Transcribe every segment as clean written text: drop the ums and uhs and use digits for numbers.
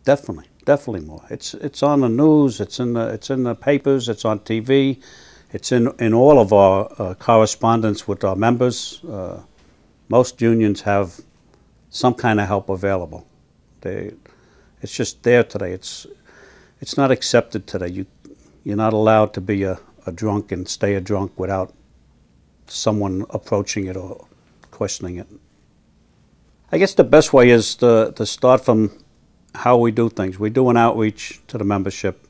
Definitely, definitely more. It's on the news. It's in the papers. It's on TV. It's in all of our correspondence with our members. Most unions have some kind of help available. It's just there today. It's not accepted today. You're not allowed to be a drunk and stay a drunk without someone approaching it or questioning it. I guess the best way is to start from how we do things. We do an outreach to the membership.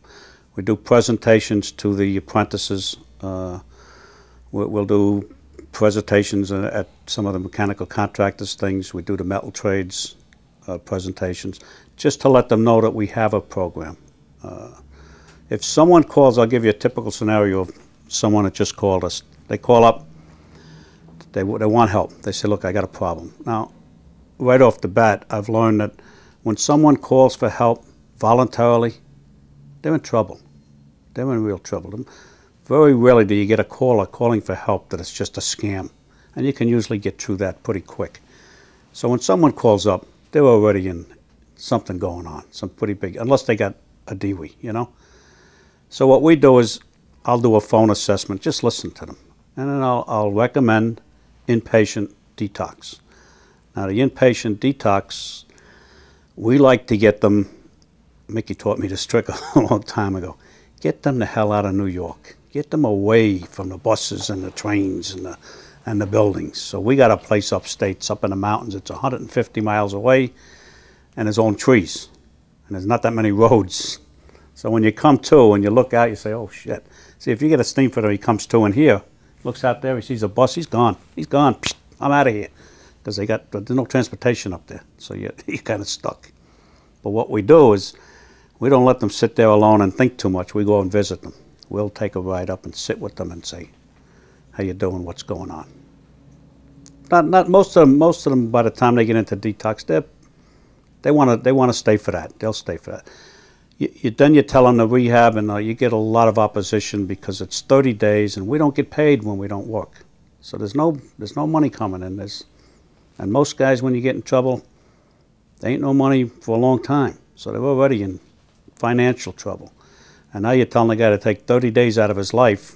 We do presentations to the apprentices. We'll do presentations at some of the mechanical contractors things. We do the metal trades presentations, just to let them know that we have a program. If someone calls, I'll give you a typical scenario of someone that just called us. They call up, they want help. They say, look, I got a problem. Now, right off the bat, I've learned that when someone calls for help voluntarily, they're in trouble. They're in real trouble. Very rarely do you get a caller calling for help that it's just a scam. And you can usually get through that pretty quick. So when someone calls up, they're already in something going on, some pretty big, unless they got a DWI, you know? So what we do is, I'll do a phone assessment, just listen to them. And then I'll recommend inpatient detox. Now the inpatient detox, we like to get them, Mickey taught me this trick a long time ago, get them the hell out of New York. Get them away from the buses and the trains and the buildings. So we got a place upstate, it's up in the mountains. It's 150 miles away, and there's only trees, and there's not that many roads. So when you come to and you look out, you say, "Oh shit!" See, if you get a steam fitter, he comes to in here, looks out there, he sees a bus, he's gone. He's gone. Psst, I'm out of here, because there's no transportation up there, so you're kind of stuck. But what we do is, we don't let them sit there alone and think too much. We go and visit them. We'll take a ride up and sit with them and say, "How you doing? What's going on?" Not most of them. By the time they get into detox, they want to stay for that. They'll stay for that. Then you tell them to rehab, and you get a lot of opposition because it's 30 days, and we don't get paid when we don't work. So there's no money coming in. And most guys, when you get in trouble, there ain't no money for a long time. So they're already in financial trouble. And now you're telling the guy to take 30 days out of his life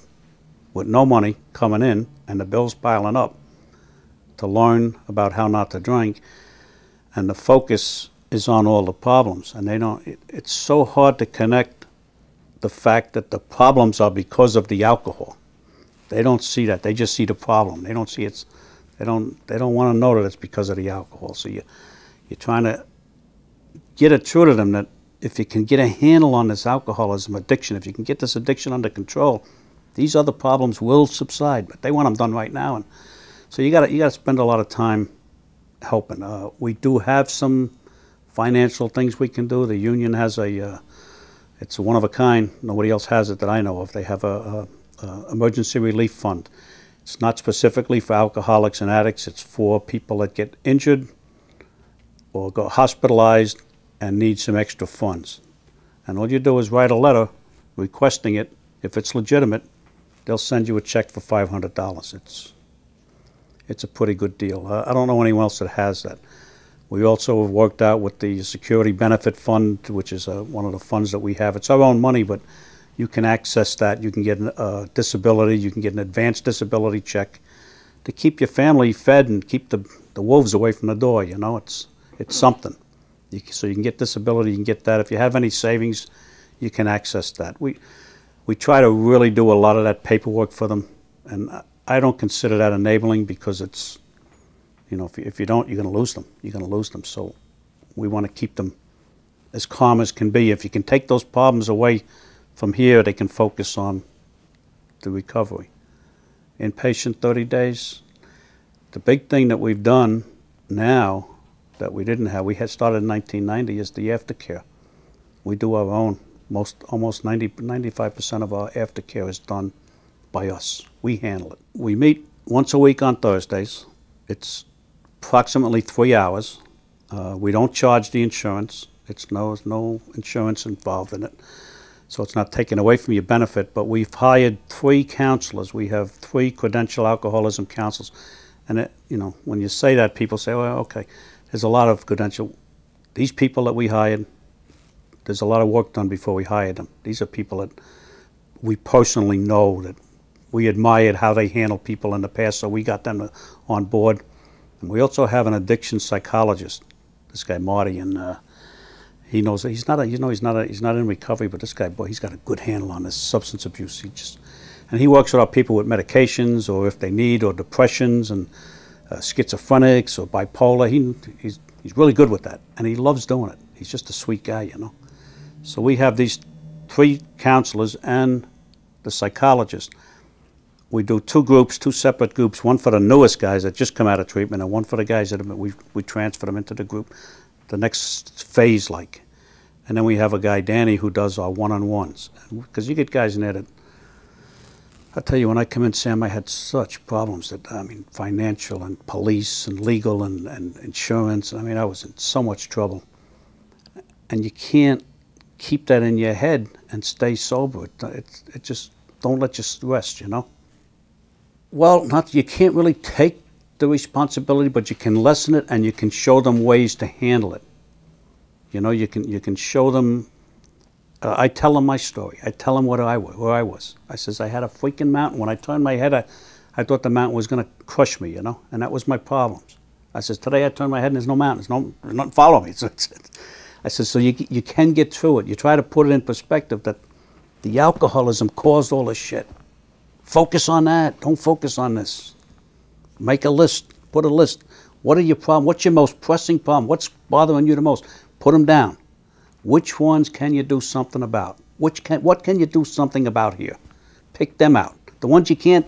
with no money coming in and the bills piling up to learn about how not to drink. And the focus is on all the problems. And it's so hard to connect the fact that the problems are because of the alcohol. They don't see that. They just see the problem. They don't see they don't want to know that it's because of the alcohol. So you're trying to get it true to them that if you can get a handle on this alcoholism addiction, if you can get this addiction under control, these other problems will subside. But they want them done right now, and so you got to spend a lot of time helping. We do have some financial things we can do. The union has it's one of a kind. Nobody else has it that I know of. They have a emergency relief fund. It's not specifically for alcoholics and addicts. It's for people that get injured or go hospitalized and need some extra funds. And all you do is write a letter requesting it. If it's legitimate, they'll send you a check for $500. It's a pretty good deal. I don't know anyone else that has that. We also have worked out with the Security Benefit Fund, which is one of the funds that we have. It's our own money, but you can access that. You can get a disability. You can get an advanced disability check to keep your family fed and keep the wolves away from the door. You know, it's something. So you can get disability, you can get that. If you have any savings, you can access that. We try to really do a lot of that paperwork for them, and I don't consider that enabling because it's, you know, if you don't, you're going to lose them. You're going to lose them. So we want to keep them as calm as can be. If you can take those problems away from here, they can focus on the recovery. Inpatient 30 days. The big thing that we've done now that we didn't have, we had started in 1990, is the aftercare. We do our own. Almost 95% of our aftercare is done by us. We handle it. We meet once a week on Thursdays. It's approximately 3 hours. We don't charge the insurance. There's no insurance involved in it. So it's not taken away from your benefit, but we've hired 3 counselors. We have 3 credential alcoholism counselors. And you know, when you say that, people say, well, okay. There's a lot of credential. These people that we hired, there's a lot of work done before we hire them. These are people that we personally know, that we admired how they handled people in the past, so we got them on board. And we also have an addiction psychologist, this guy Marty, and he knows that he's not in recovery, but this guy, boy, he's got a good handle on this substance abuse. And he works with our people with medications, or if they need, or depressions, and schizophrenics, or bipolar. He's really good with that, and he loves doing it. He's just a sweet guy, you know. So we have these 3 counselors and the psychologist. We do 2 groups, 2 separate groups, one for the newest guys that just come out of treatment, and one for the guys that we transfer them into the group, the next phase, like. And then we have a guy, Danny, who does our one-on-ones. Because you get guys in there that, I tell you, when I come in, Sam, I had such problems that, I mean, financial and police and legal and insurance. I mean, I was in so much trouble. And you can't keep that in your head and stay sober. It just, don't let you rest, you know? Well, you can't really take the responsibility, but you can lessen it, and you can show them ways to handle it. You know, you can show them. I tell them my story. I tell them where I was. I says I had a freaking mountain. When I turned my head, I thought the mountain was going to crush me, you know, and that was my problems. I says today I turned my head and there's no mountain. There's nothing following me. So I says so you can get through it. You try to put it in perspective that the alcoholism caused all this shit. Focus on that. Don't focus on this. Make a list. Put a list. What are your problems? What's your most pressing problem? What's bothering you the most? Put them down. Which ones can you do something about? What can you do something about here? Pick them out. The ones you can't,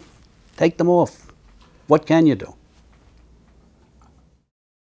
take them off. What can you do?